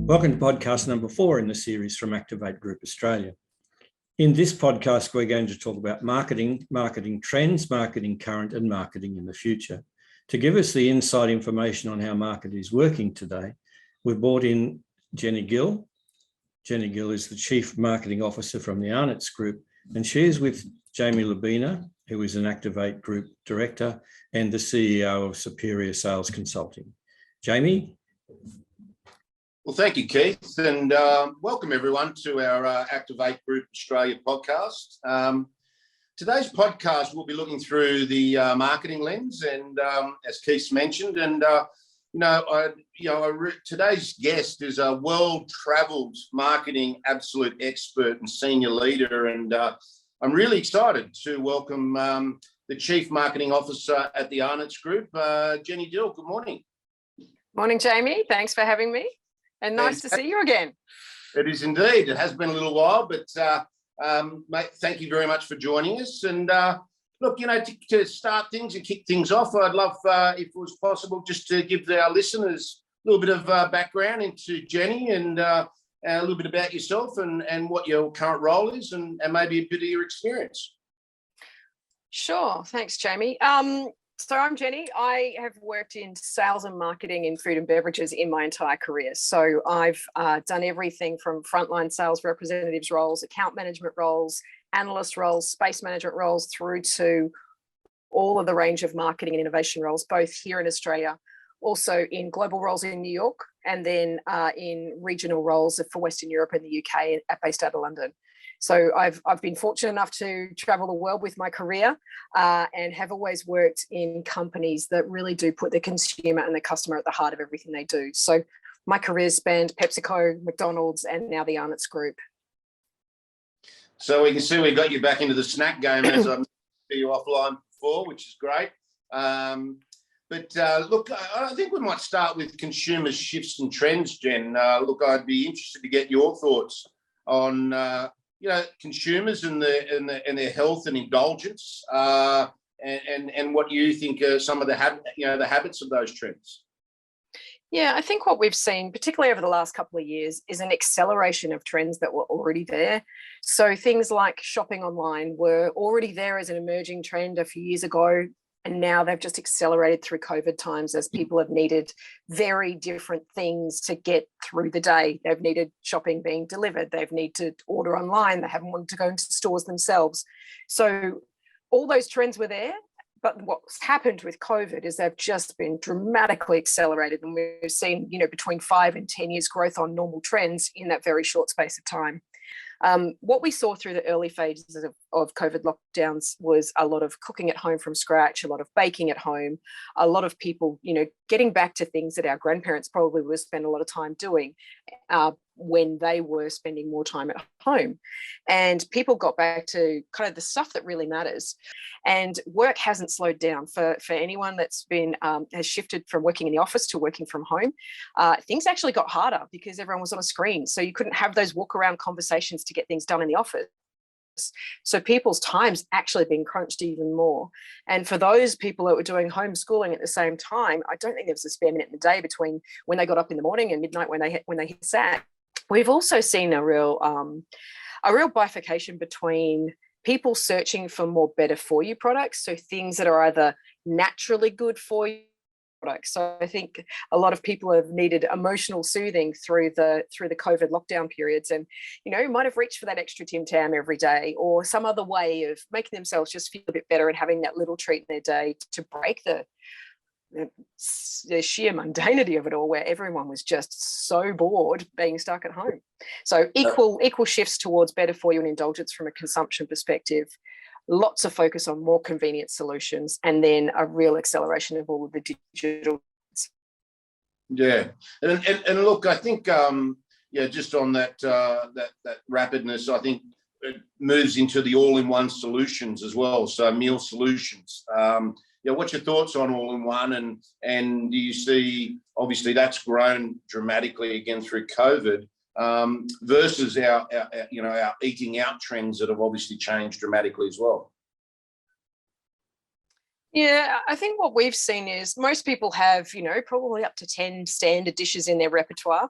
Welcome to podcast number 4 in the series from Activate Group Australia. In this podcast, we're going to talk about marketing trends, marketing current, and marketing in the future. To give us the inside information on how marketing is working today, we've brought in Jenni Dill. Jenni Dill is the Chief Marketing Officer from the Arnotts Group, and she is with Jamie Labina, who is an Activate Group Director and the CEO of Superior Sales Consulting. Jamie? Well, thank you, Keith, and welcome everyone to our Activate Group Australia podcast. Today's podcast, we'll be looking through the marketing lens, and as Keith mentioned, and today's guest is a world-travelled marketing absolute expert and senior leader, and I'm really excited to welcome the Chief Marketing Officer at the Arnotts Group, Jenni Dill. Good morning. Morning, Jamie. Thanks for having me. And nice to see you again. It is indeed. It has been a little while, but mate, thank you very much for joining us. And look, to start things and kick things off, I'd love, if it was possible, just to give our listeners a little bit of background into Jenni and a little bit about yourself and what your current role is and maybe a bit of your experience. Sure. Thanks, Jamie. So I'm Jenni. I have worked in sales and marketing in food and beverages in my entire career. So I've done everything from frontline sales representatives roles, account management roles, analyst roles, space management roles, through to all of the range of marketing and innovation roles, both here in Australia, also in global roles in New York, and then in regional roles for Western Europe and the UK based out of London. So I've been fortunate enough to travel the world with my career and have always worked in companies that really do put the consumer and the customer at the heart of everything they do. So my career spanned PepsiCo, McDonald's, and now the Arnotts Group. So we can see we got you back into the snack game as I met you offline before, which is great. But look, I think we might start with consumer shifts and trends, Jen. Look, I'd be interested to get your thoughts on consumers and their health and indulgence, and what you think are some of the habits of those trends. Yeah, I think what we've seen, particularly over the last couple of years, is an acceleration of trends that were already there. So things like shopping online were already there as an emerging trend a few years ago, and now they've just accelerated through COVID times as people have needed very different things to get through the day. They've needed shopping being delivered. They've needed to order online. They haven't wanted to go into stores themselves. So all those trends were there. But what's happened with COVID is they've just been dramatically accelerated. And we've seen, between 5 and 10 years growth on normal trends in that very short space of time. What we saw through the early phases of COVID lockdowns was a lot of cooking at home from scratch, a lot of baking at home, a lot of people, getting back to things that our grandparents probably would spend a lot of time doing when they were spending more time at home. And people got back to kind of the stuff that really matters. And work hasn't slowed down for anyone that's been has shifted from working in the office to working from home. Things actually got harder because everyone was on a screen. So you couldn't have those walk around conversations to get things done in the office. So people's time's actually been crunched even more. And for those people that were doing homeschooling at the same time, I don't think there was a spare minute in the day between when they got up in the morning and midnight when they hit sack. We've also seen a real bifurcation between people searching for more better for you products, so things that are either naturally good for you products. So I think a lot of people have needed emotional soothing through the COVID lockdown periods, and might have reached for that extra Tim Tam every day, or some other way of making themselves just feel a bit better and having that little treat in their day to break the sheer mundanity of it all, where everyone was just so bored being stuck at home. So equal shifts towards better for you and indulgence from a consumption perspective. Lots of focus on more convenient solutions, and then a real acceleration of all of the digital. Yeah, and look, I think just on that rapidness, I think it moves into the all-in-one solutions as well. So meal solutions. What's your thoughts on all-in-one, and do you see, obviously that's grown dramatically again through COVID, versus our eating out trends that have obviously changed dramatically as well? Yeah, I think what we've seen is most people have, probably up to 10 standard dishes in their repertoire.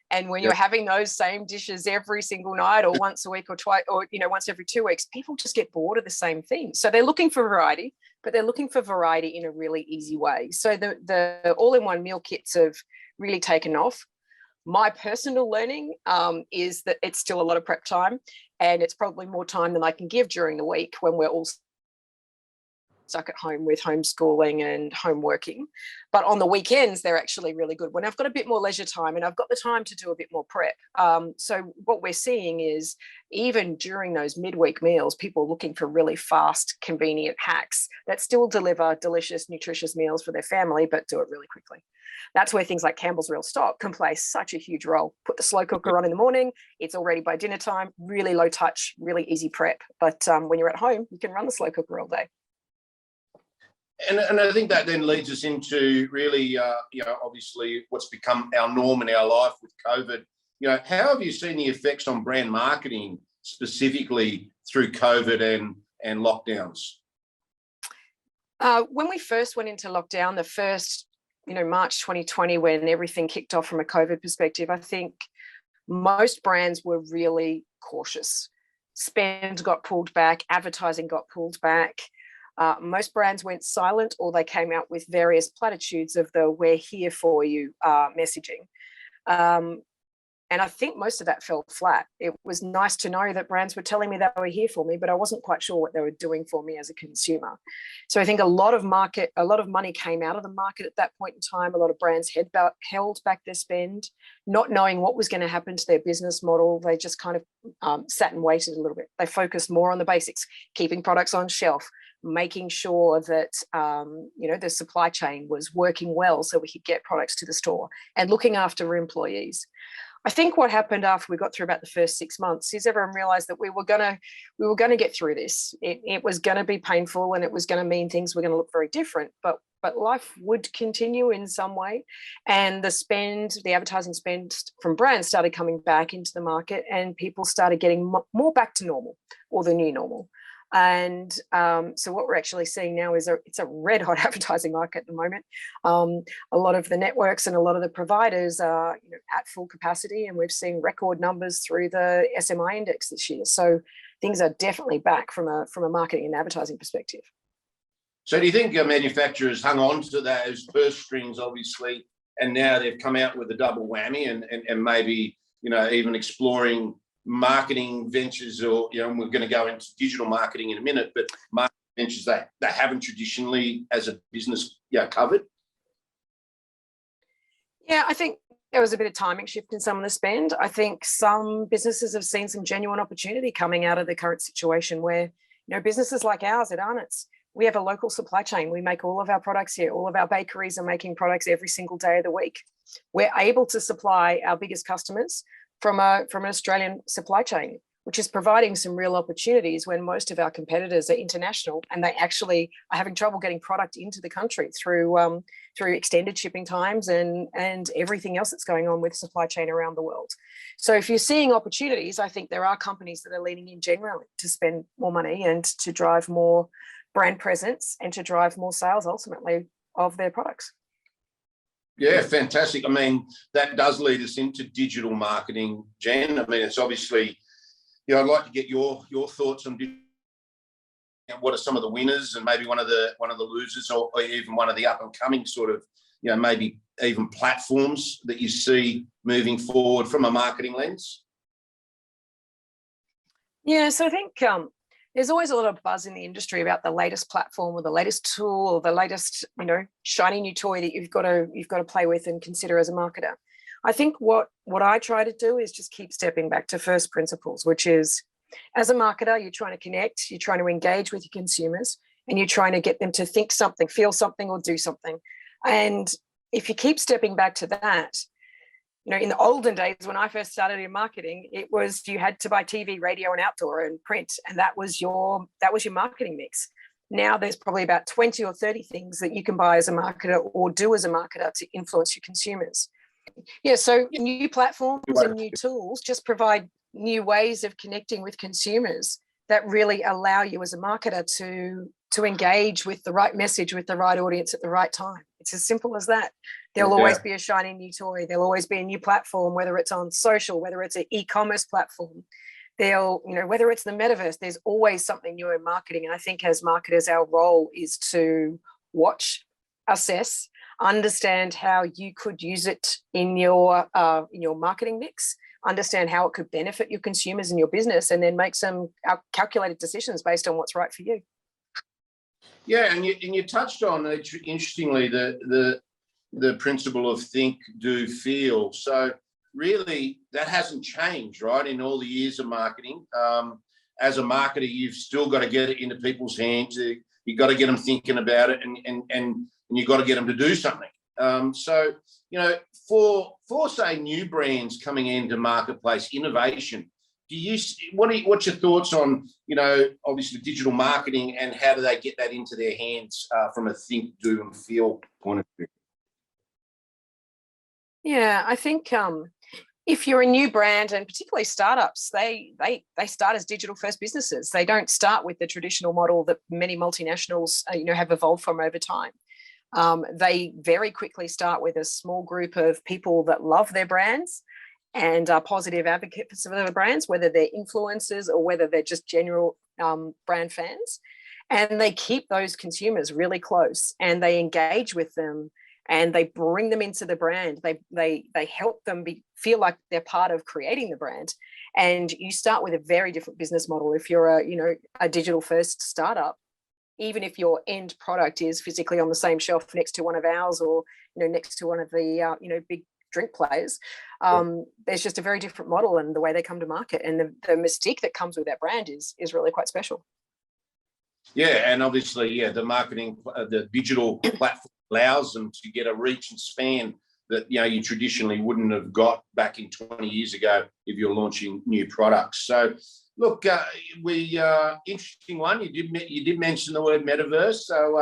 And when you're having those same dishes every single night or once a week or twice, or, once every 2 weeks, people just get bored of the same thing. So they're looking for variety, but they're looking for variety in a really easy way. So the all-in-one meal kits have really taken off. My personal learning is that it's still a lot of prep time, and it's probably more time than I can give during the week when we're all stuck at home with homeschooling and home working. But on the weekends, they're actually really good when I've got a bit more leisure time and I've got the time to do a bit more prep. So what we're seeing is even during those midweek meals, people are looking for really fast, convenient hacks that still deliver delicious, nutritious meals for their family, but do it really quickly. That's where things like Campbell's Real Stock can play such a huge role. Put the slow cooker on in the morning, it's all ready by dinner time, really low touch, really easy prep. But when you're at home, you can run the slow cooker all day. And I think that then leads us into really, obviously what's become our norm in our life with COVID. How have you seen the effects on brand marketing specifically through COVID and lockdowns? When we first went into lockdown, the first, March 2020, when everything kicked off from a COVID perspective, I think most brands were really cautious. Spend got pulled back, advertising got pulled back. Most brands went silent, or they came out with various platitudes of the "we're here for you" messaging. And I think most of that fell flat. It was nice to know that brands were telling me that they were here for me, but I wasn't quite sure what they were doing for me as a consumer. So I think a lot of money came out of the market at that point in time. A lot of brands held back their spend, not knowing what was going to happen to their business model. They just kind of sat and waited a little bit. They focused more on the basics, keeping products on shelf, making sure that the supply chain was working well so we could get products to the store, and looking after employees. I think what happened after we got through about the first 6 months is everyone realized that we were going to get through this. It was going to be painful, and it was going to mean things were going to look very different, but life would continue in some way. And the advertising spend from brands started coming back into the market, and people started getting more back to normal, or the new normal. And so what we're actually seeing now is it's a red hot advertising market at the moment. A lot of the networks and a lot of the providers are at full capacity, and we've seen record numbers through the SMI index this year. So things are definitely back from a marketing and advertising perspective. So do you think manufacturers hung on to those purse strings, obviously, and now they've come out with a double whammy and maybe even exploring marketing ventures, or and we're going to go into digital marketing in a minute, but marketing ventures they haven't traditionally as a business covered? Yeah, I think there was a bit of timing shift in some of the spend. I think some businesses have seen some genuine opportunity coming out of the current situation where businesses like ours at Arnotts, we have a local supply chain. We make all of our products here. All of our bakeries are making products every single day of the week. We're able to supply our biggest customers from an Australian supply chain, which is providing some real opportunities when most of our competitors are international, and they actually are having trouble getting product into the country through extended shipping times and everything else that's going on with supply chain around the world. So if you're seeing opportunities, I think there are companies that are leaning in generally to spend more money and to drive more brand presence and to drive more sales ultimately of their products. Yeah, fantastic. I mean, that does lead us into digital marketing, Jen. I mean, it's obviously, I'd like to get your thoughts on what are some of the winners and maybe one of the losers, or even one of the up and coming sort of, maybe even platforms that you see moving forward from a marketing lens. Yeah, so I think there's always a lot of buzz in the industry about the latest platform or the latest tool or the latest, shiny new toy that you've got to play with and consider as a marketer. I think what I try to do is just keep stepping back to first principles, which is, as a marketer, you're trying to connect, you're trying to engage with your consumers, and you're trying to get them to think something, feel something, or do something. And if you keep stepping back to that, in the olden days when I first started in marketing, it was you had to buy TV, radio, and outdoor and print, and that was your marketing mix. Now there's probably about 20 or 30 things that you can buy as a marketer or do as a marketer to influence your consumers. Yeah, so new platforms and new tools just provide new ways of connecting with consumers that really allow you as a marketer to engage with the right message with the right audience at the right time. It's as simple as that. There'll always be a shiny new toy. There'll always be a new platform, whether it's on social, whether it's an e-commerce platform. Whether it's the metaverse, there's always something new in marketing. And I think as marketers, our role is to watch, assess, understand how you could use it in your marketing mix, understand how it could benefit your consumers and your business, and then make some calculated decisions based on what's right for you. Yeah, and you touched on, interestingly, the principle of think, do, feel. So really, that hasn't changed, right, in all the years of marketing. As a marketer, you've still got to get it into people's hands. You've got to get them thinking about it, and you've got to get them to do something. So, for say new brands coming into marketplace innovation, what's your thoughts on, obviously digital marketing, and how do they get that into their hands from a think, do, and feel point of view? Yeah, I think if you're a new brand, and particularly startups, they start as digital first businesses. They don't start with the traditional model that many multinationals have evolved from over time. They very quickly start with a small group of people that love their brands and are positive advocates for their brands, whether they're influencers or whether they're just general brand fans. And they keep those consumers really close, and they engage with them, and they bring them into the brand. They help them feel like they're part of creating the brand. And you start with a very different business model if you're a digital first startup. Even if your end product is physically on the same shelf next to one of ours, or next to one of the big drink players, there's just a very different model in the way they come to market, and the mystique that comes with that brand is really quite special. Yeah, and obviously, the marketing, the digital platform allows them to get a reach and span that you traditionally wouldn't have got back in 20 years ago if you're launching new products. So, look, interesting one. You did mention the word metaverse, so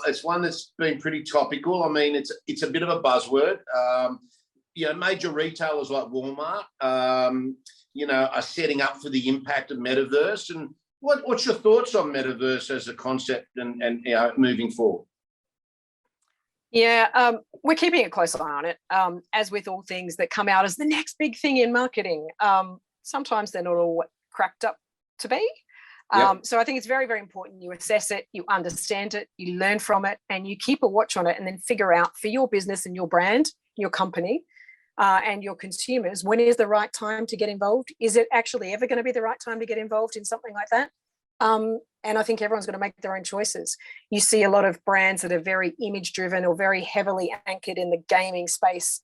it's one that's been pretty topical. I mean, it's a bit of a buzzword. Major retailers like Walmart, are setting up for the impact of metaverse. And what's your thoughts on metaverse as a concept and moving forward? Yeah, we're keeping a close eye on it. As with all things that come out as the next big thing in marketing, sometimes they're not all cracked up to be. So I think it's very, very important you assess it, you understand it, you learn from it, and you keep a watch on it, and then figure out for your business and your brand, your company, and your consumers, when is the right time to get involved? Is it actually ever going to be the right time to get involved in something like that? And I think everyone's going to make their own choices. You see a lot of brands that are very image driven or very heavily anchored in the gaming space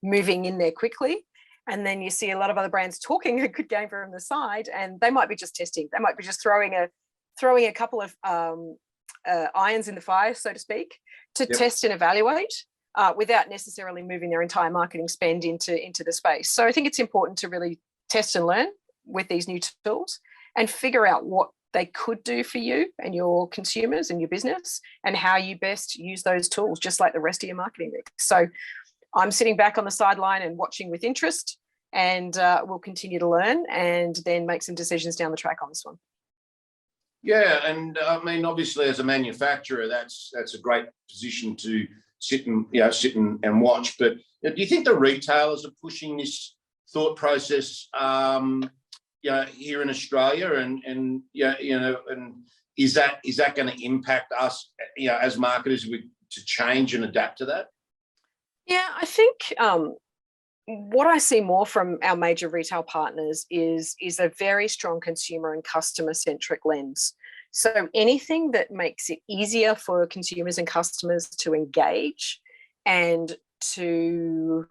moving in there quickly. And then you see a lot of other brands talking a good game from the side, and they might be just testing. They might be just throwing a couple of irons in the fire, so to speak, to test and evaluate without necessarily moving their entire marketing spend into the space. So I think it's important to really test and learn with these new tools and figure out what they could do for you and your consumers and your business, and how you best use those tools, just like the rest of your marketing mix. So I'm sitting back on the sideline and watching with interest, and we'll continue to learn and then make some decisions down the track on this one. Yeah, and I mean, obviously, as a manufacturer, that's a great position to sit and watch. But do you think the retailers are pushing this thought process here in Australia, and is that going to impact us, as marketers, to change and adapt to that? Yeah, I think what I see more from our major retail partners is a very strong consumer and customer centric lens. So anything that makes it easier for consumers and customers to engage and to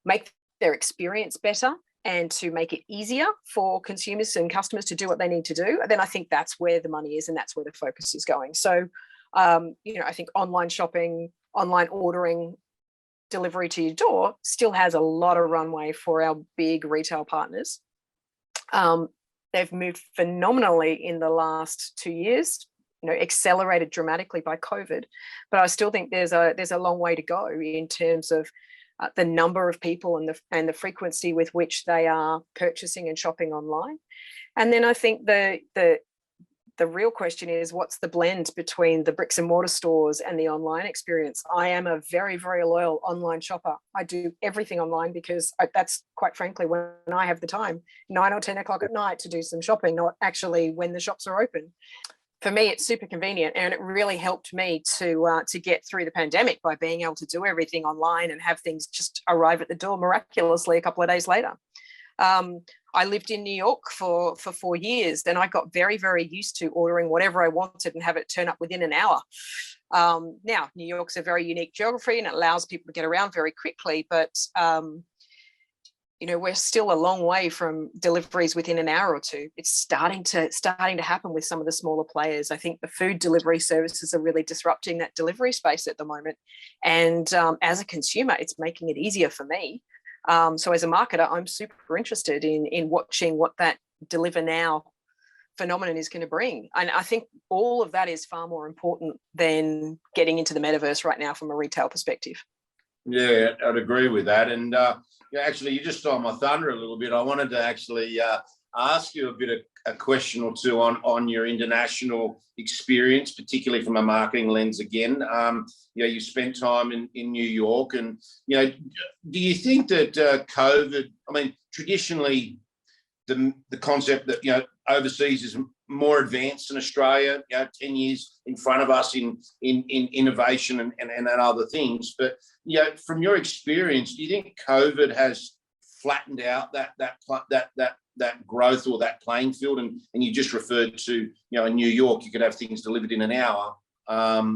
make their experience better, and to make it easier for consumers and customers to do what they need to do, then I think that's where the money is and that's where the focus is going. So, I think online shopping, online ordering, delivery to your door still has a lot of runway for our big retail partners. They've moved phenomenally in the last 2 years, accelerated dramatically by COVID, but I still think there's a long way to go in terms of the number of people and the frequency with which they are purchasing and shopping online. And then I think the the real question is, what's the blend between the bricks and mortar stores and the online experience? I am a very, very loyal online shopper. I do everything online because that's quite frankly when I have the time, 9 or 10 o'clock at night, to do some shopping, not actually when the shops are open. For me, it's super convenient, and it really helped me to get through the pandemic by being able to do everything online and have things just arrive at the door miraculously a couple of days later. I lived in New York for 4 years, and I got very, very used to ordering whatever I wanted and have it turn up within an hour. Now, New York's a very unique geography and it allows people to get around very quickly, but we're still a long way from deliveries within an hour or two. It's starting to happen with some of the smaller players. I think the food delivery services are really disrupting that delivery space at the moment. And as a consumer, it's making it easier for me. So as a marketer, I'm super interested in watching what that deliver now phenomenon is going to bring. And I think all of that is far more important than getting into the metaverse right now from a retail perspective. Yeah, I'd agree with that. And actually, you just stole my thunder a little bit. I wanted to actually ask you a question or two on your international experience, particularly from a marketing lens again. You spent time in New York, and do you think that COVID? I mean, traditionally, the concept that overseas is more advanced than Australia. 10 years in front of us in innovation and other things. But from your experience, do you think COVID has flattened out that growth or that playing field? And you just referred to, in New York, you could have things delivered in an hour.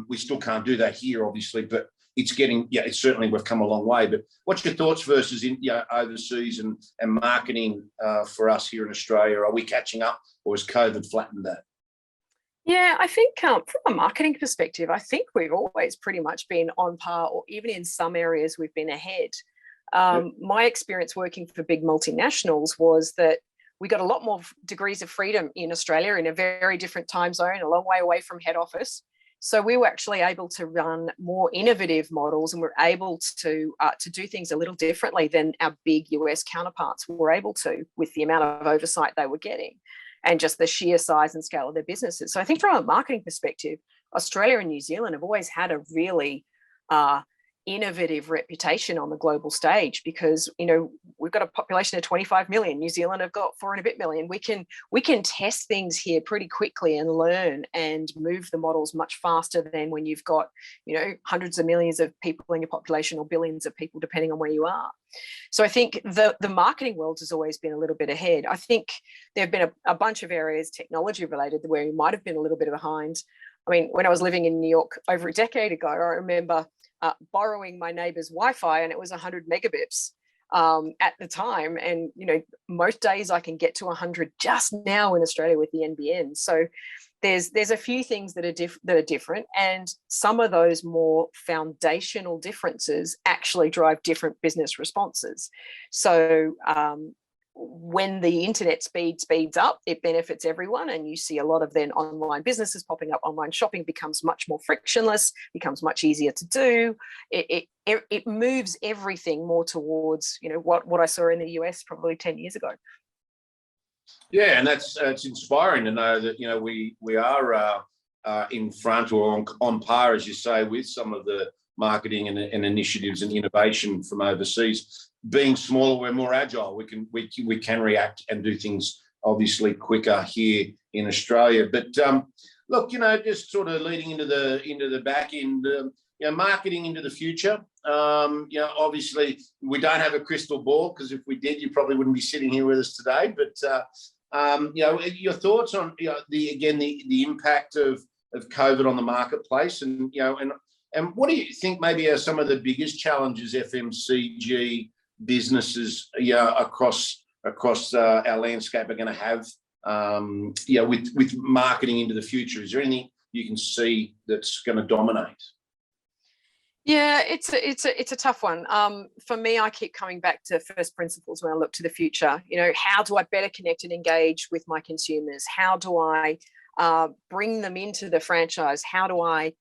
We still can't do that here, obviously, but it's getting, it's certainly, we've come a long way. But what's your thoughts versus overseas and marketing for us here in Australia? Are we catching up, or has COVID flattened that? Yeah, I think from a marketing perspective, I think we've always pretty much been on par, or even in some areas we've been ahead. My experience working for big multinationals was that we got a lot more degrees of freedom in Australia, in a very different time zone, a long way away from head office. So we were actually able to run more innovative models, and we're able to do things a little differently than our big US counterparts were able to, with the amount of oversight they were getting and just the sheer size and scale of their businesses. So I think from a marketing perspective, Australia and New Zealand have always had a really innovative reputation on the global stage, because we've got a population of 25 million. New Zealand have got 4 and a bit million. We can test things here pretty quickly and learn and move the models much faster than when you've got hundreds of millions of people in your population, or billions of people, depending on where you are. So I think the marketing world has always been a little bit ahead. I think there have been a bunch of areas technology related where we might have been a little bit behind. I mean, when I was living in New York over a decade ago, I remember borrowing my neighbor's Wi-Fi, and it was 100 megabits at the time. And, most days I can get to 100 just now in Australia with the NBN. So there's a few things that are different, and some of those more foundational differences actually drive different business responses. So when the internet speeds up, it benefits everyone, and you see a lot of then online businesses popping up. Online shopping becomes much more frictionless, becomes much easier to do. It moves everything more towards what I saw in the US probably 10 years ago. Yeah, and it's inspiring to know that we are in front, or on par, as you say, with some of the marketing and initiatives and innovation from overseas. Being smaller, we're more agile. We can react and do things obviously quicker here in Australia. But look, just sort of leading into the back end, marketing into the future. Obviously we don't have a crystal ball, because if we did, you probably wouldn't be sitting here with us today. But your thoughts on the impact of COVID on the marketplace, and what do you think maybe are some of the biggest challenges FMCG businesses across our landscape are going to have with marketing into the future? Is there anything you can see that's going to dominate? Yeah, it's a tough one. For me, I keep coming back to first principles when I look to the future. How do I better connect and engage with my consumers? How do I bring them into the franchise? How do I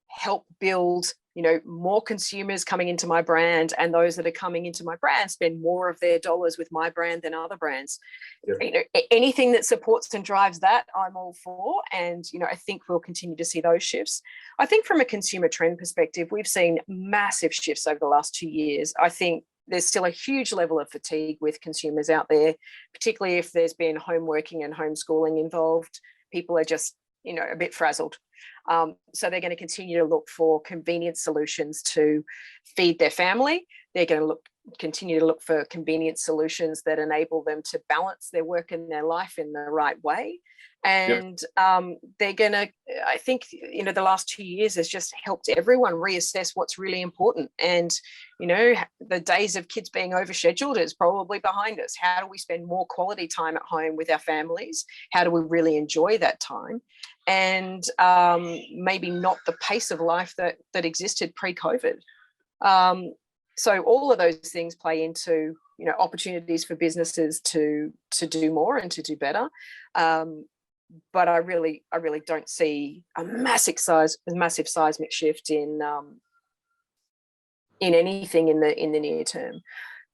help build more consumers coming into my brand, and those that are coming into my brand spend more of their dollars with my brand than other brands. Yep. Anything that supports and drives that, I'm all for. And, I think we'll continue to see those shifts. I think from a consumer trend perspective, we've seen massive shifts over the last 2 years. I think there's still a huge level of fatigue with consumers out there, particularly if there's been home working and homeschooling involved. People are just, a bit frazzled. So they're going to continue to look for convenient solutions to feed their family. They're going to continue to look for convenient solutions that enable them to balance their work and their life in the right way. And they're going to, I think, the last 2 years has just helped everyone reassess what's really important. And, the days of kids being overscheduled is probably behind us. How do we spend more quality time at home with our families? How do we really enjoy that time? And maybe not the pace of life that existed pre-COVID. So all of those things play into, opportunities for businesses to do more and to do better. But I really don't see a massive seismic shift in anything in the near term.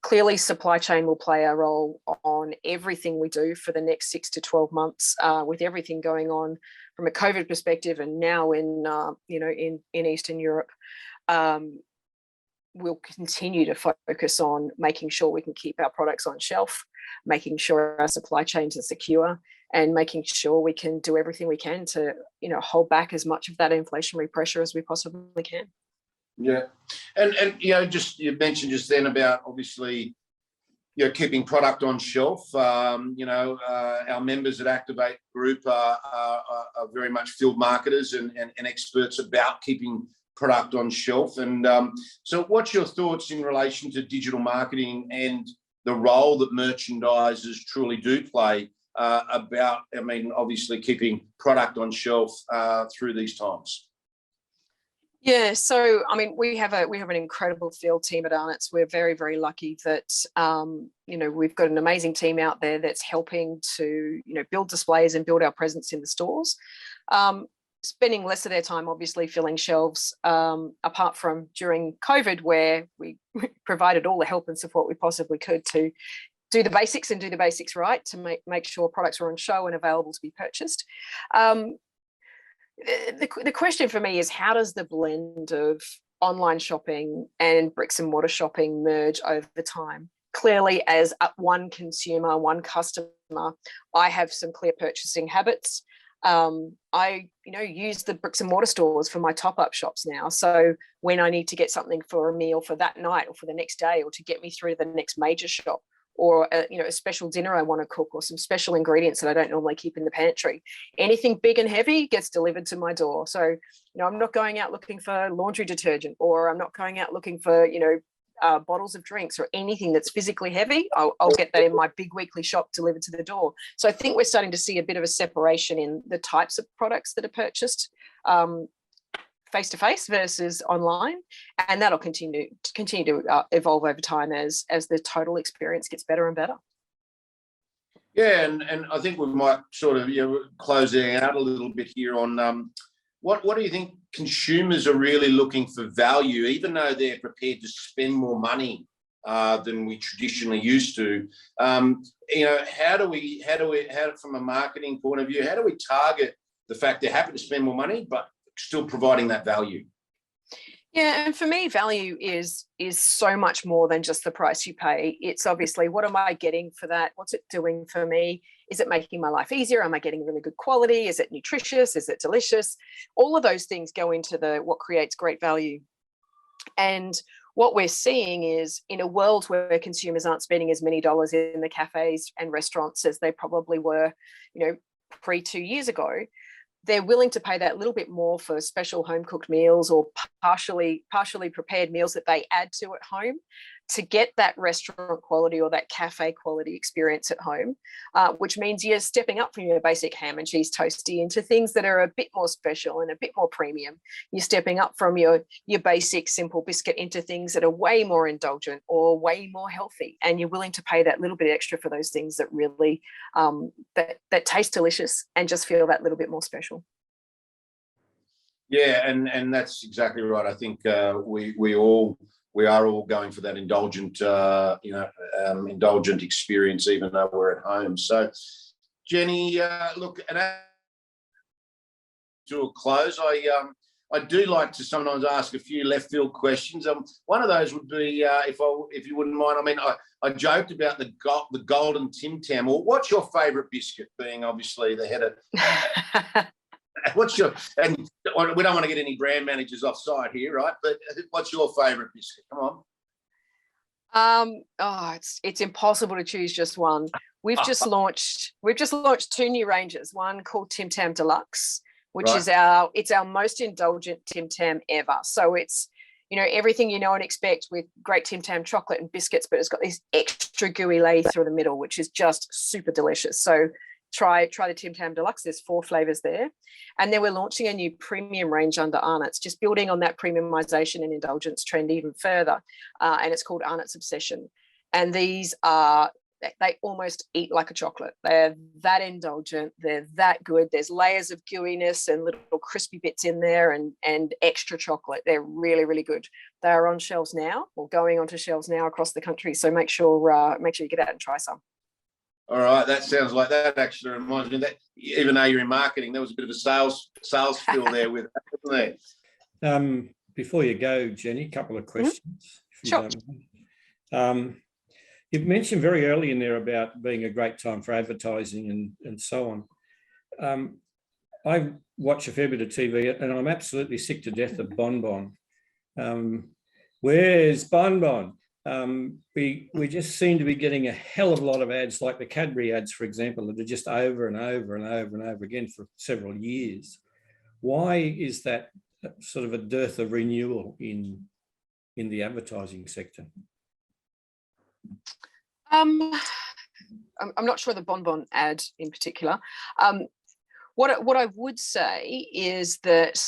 Clearly, supply chain will play a role on everything we do for the next 6 to 12 months, with everything going on from a COVID perspective, and now in Eastern Europe. We'll continue to focus on making sure we can keep our products on shelf, making sure our supply chains are secure, and making sure we can do everything we can to, hold back as much of that inflationary pressure as we possibly can. Yeah. And you mentioned just then about obviously, keeping product on shelf. Our members at Activate Group are very much field marketers and experts about keeping product on shelf. And so what's your thoughts in relation to digital marketing and the role that merchandisers truly do play obviously keeping product on shelf through these times? Yeah, so we have an incredible field team at Arnotts. We're very, very lucky that we've got an amazing team out there that's helping to build displays and build our presence in the stores. Spending less of their time obviously filling shelves, apart from during COVID, where we provided all the help and support we possibly could to do the basics and do the basics right, to make sure products were on show and available to be purchased. The question for me is, how does the blend of online shopping and bricks and mortar shopping merge over time? Clearly, as one consumer, one customer, I have some clear purchasing habits. I use the bricks and mortar stores for my top-up shops now. So when I need to get something for a meal for that night or for the next day, or to get me through the next major shop, or a special dinner I want to cook, or some special ingredients that I don't normally keep in the pantry, anything big and heavy gets delivered to my door. So I'm not going out looking for laundry detergent, or I'm not going out looking for bottles of drinks or anything that's physically heavy. I'll get that in my big weekly shop delivered to the door. So I think we're starting to see a bit of a separation in the types of products that are purchased face-to-face versus online, and that'll continue to evolve over time as the total experience gets better and better. Yeah, and I think we might sort of closing out a little bit here on what do you think consumers are really looking for value, even though they're prepared to spend more money than we traditionally used to. How do we from a marketing point of view, how do we target the fact they're happy to spend more money but still providing that value? Yeah, and for me, value is so much more than just the price you pay. It's obviously, what am I getting for that? What's it doing for me? Is it making my life easier? Am I getting really good quality? Is it nutritious? Is it delicious? All of those things go into what creates great value. And what we're seeing is, in a world where consumers aren't spending as many dollars in the cafes and restaurants as they probably were, pre 2 years ago, they're willing to pay that little bit more for special home cooked meals or partially prepared meals that they add to at home to get that restaurant quality or that cafe quality experience at home, which means you're stepping up from your basic ham and cheese toastie into things that are a bit more special and a bit more premium. You're stepping up from your basic simple biscuit into things that are way more indulgent or way more healthy, and you're willing to pay that little bit extra for those things that really that taste delicious and just feel that little bit more special. Yeah, and that's exactly right. I think we are all going for that indulgent, indulgent experience, even though we're at home. So, Jenny, look, and to a close, I do like to sometimes ask a few left field questions. One of those would be, if you wouldn't mind. I mean, I joked about the golden Tim Tam. Or what's your favourite biscuit? Being obviously the head of. What's your, and we don't want to get any brand managers offside here, right? But what's your favourite biscuit? Come on. It's impossible to choose just one. We've just launched two new ranges. One called Tim Tam Deluxe, which is our most indulgent Tim Tam ever. So it's, everything you know and expect with great Tim Tam chocolate and biscuits, but it's got this extra gooey layer through the middle, which is just super delicious. So try the Tim Tam Deluxe. There's 4 flavors there. And then we're launching a new premium range under Arnotts, just building on that premiumization and indulgence trend even further. And it's called Arnott's Obsession. And these they almost eat like a chocolate. They're that indulgent. They're that good. There's layers of gooiness and little crispy bits in there and extra chocolate. They're really, really good. They are on shelves now, or going onto shelves now across the country. So make sure you get out and try some. All right, that sounds like that. Actually reminds me that even though you're in marketing, there was a bit of a sales feel there with that, wasn't there? Before you go, Jenny, a couple of questions. Sure. You've mentioned very early in there about being a great time for advertising and so on. I watch a fair bit of TV and I'm absolutely sick to death of Bon Bon. Where's Bon Bon? We just seem to be getting a hell of a lot of ads, like the Cadbury ads, for example, that are just over and over and over and over again for several years. Why is that sort of a dearth of renewal in the advertising sector? I'm not sure the Bon Bon ad in particular. What I would say is that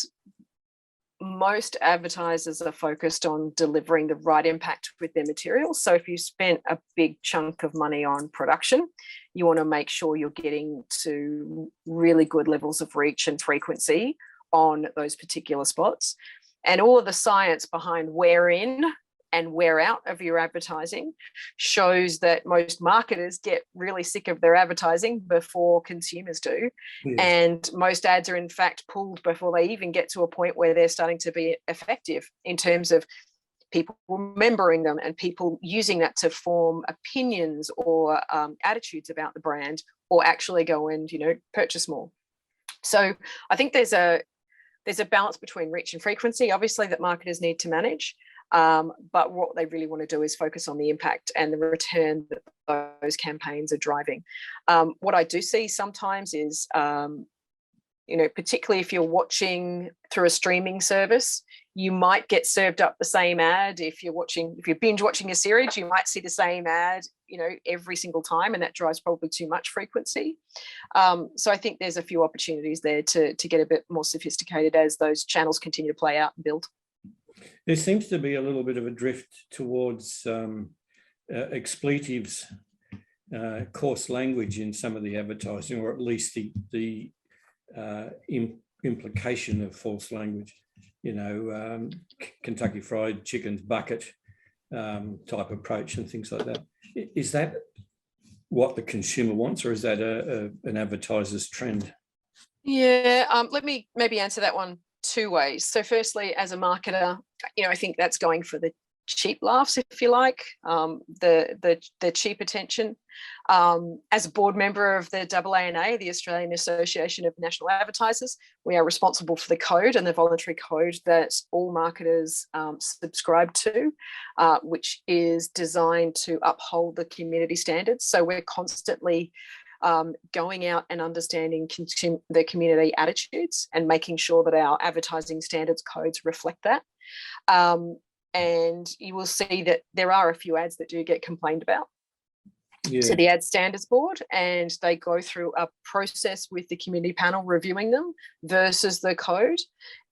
most advertisers are focused on delivering the right impact with their materials. So if you spent a big chunk of money on production, you want to make sure you're getting to really good levels of reach and frequency on those particular spots. And all of the science behind where in and wear out of your advertising shows that most marketers get really sick of their advertising before consumers do. Yeah. And most ads are in fact pulled before they even get to a point where they're starting to be effective in terms of people remembering them and people using that to form opinions or attitudes about the brand, or actually go and purchase more. So I think there's a balance between reach and frequency, obviously, that marketers need to manage. But what they really want to do is focus on the impact and the return that those campaigns are driving. What I do see sometimes is, particularly if you're watching through a streaming service, you might get served up the same ad. If you're binge watching a series, you might see the same ad, every single time, and that drives probably too much frequency. So I think there's a few opportunities there to get a bit more sophisticated as those channels continue to play out and build. There seems to be a little bit of a drift towards expletives, coarse language in some of the advertising, or at least the implication of false language. Kentucky Fried Chicken's bucket type approach and things like that. Is that what the consumer wants, or is that an advertiser's trend? Yeah, let me maybe answer that one 2 ways. So firstly, as a marketer, I think that's going for the cheap laughs, if you like, the cheap attention. As a board member of the AANA, the Australian Association of National Advertisers, we are responsible for the code and the voluntary code that all marketers subscribe to, which is designed to uphold the community standards. So we're constantly going out and understanding the community attitudes and making sure that our advertising standards codes reflect that. And you will see that there are a few ads that do get complained about to the Ad Standards Board, and they go through a process with the community panel reviewing them versus the code,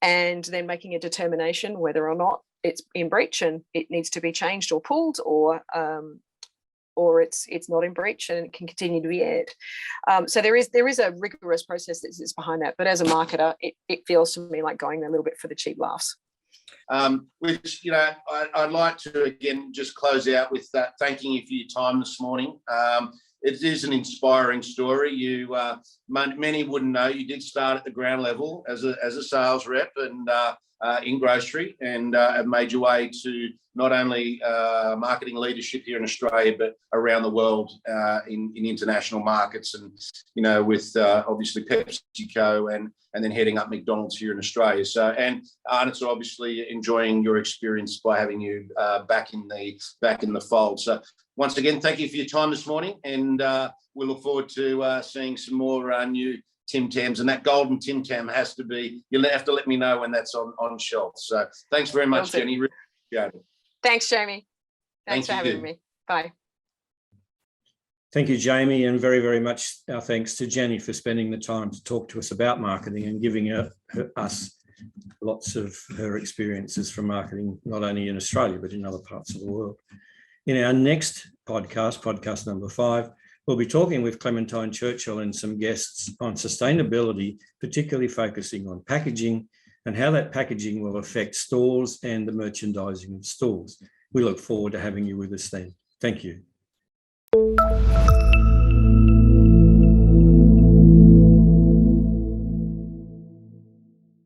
and then making a determination whether or not it's in breach and it needs to be changed or pulled or or it's not in breach and it can continue to be aired. So there is a rigorous process that sits behind that. But as a marketer, it feels to me like going a little bit for the cheap laughs. Which, I'd like to, again, just close out with that, thanking you for your time this morning. It is an inspiring story. Many wouldn't know you did start at the ground level as a sales rep and in grocery, and have made your way to not only marketing leadership here in Australia, but around the world in international markets, and with obviously PepsiCo and then heading up McDonald's here in Australia. So, and Arnott's are obviously enjoying your experience by having you back in the fold. So, once again, thank you for your time this morning, and we look forward to seeing some more new Tim Tams, and that golden Tim Tam has to be, you'll have to let me know when that's on shelf. So thanks very much, Jenny. Really appreciate it. Thanks, Jamie. Thanks for having me. Bye. Thank you, Jamie, and very, very much our thanks to Jenny for spending the time to talk to us about marketing and giving us lots of her experiences from marketing, not only in Australia, but in other parts of the world. In our next podcast number 5, we'll be talking with Clementine Churchill and some guests on sustainability, particularly focusing on packaging and how that packaging will affect stores and the merchandising of stores. We look forward to having you with us then. Thank you.